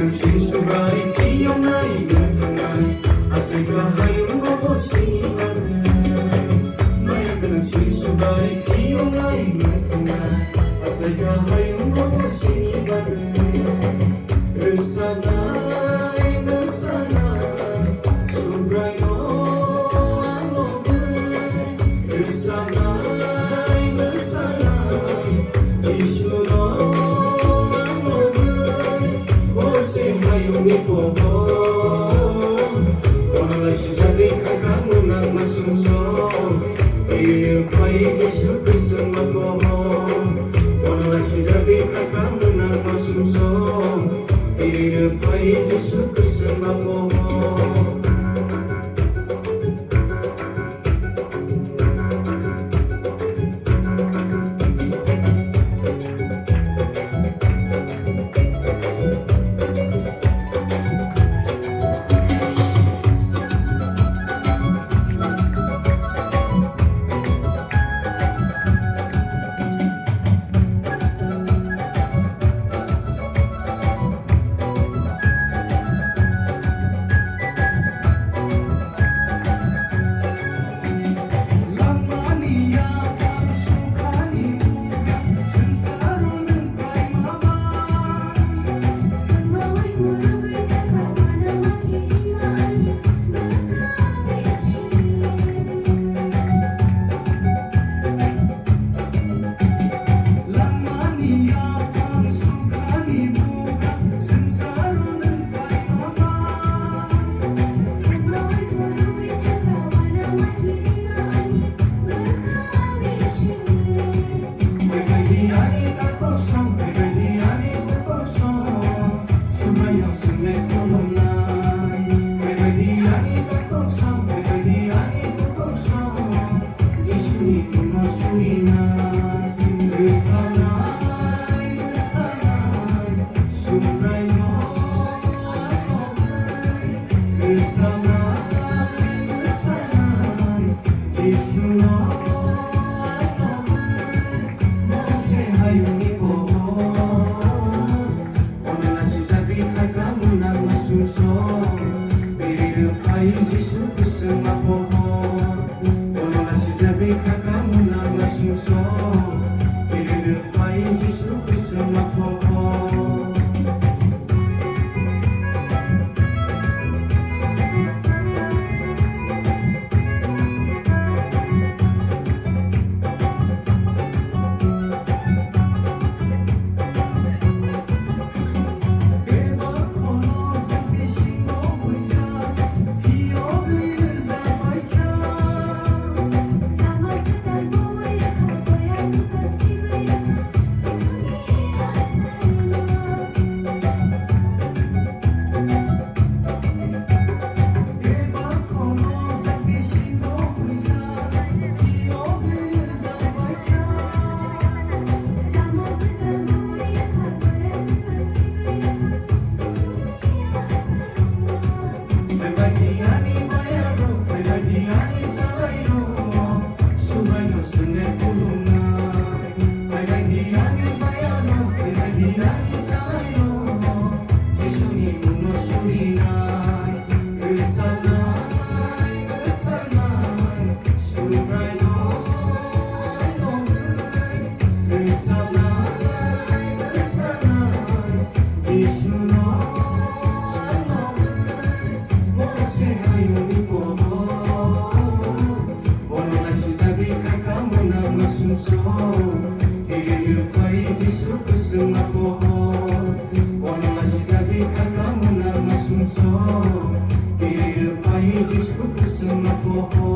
ng sinsubay Iyong naigatangay Asay kahayong gobo sinibagay Mayaga ng sinsubay Iyong naigatangay Asay kahayong gobo sinibagay Resanay, resanay Sobray mo ang lobay Resanay, resanay Jisuno ang lobay Ose hayong nipoho Walay si Jali kagamu ng masusong Ilifay Jesu Kristo mapoho Walay si Jali kagamu ng masusong Ilifay Jesu Kristo mapoho Ilifay Jesu Kristo mapoho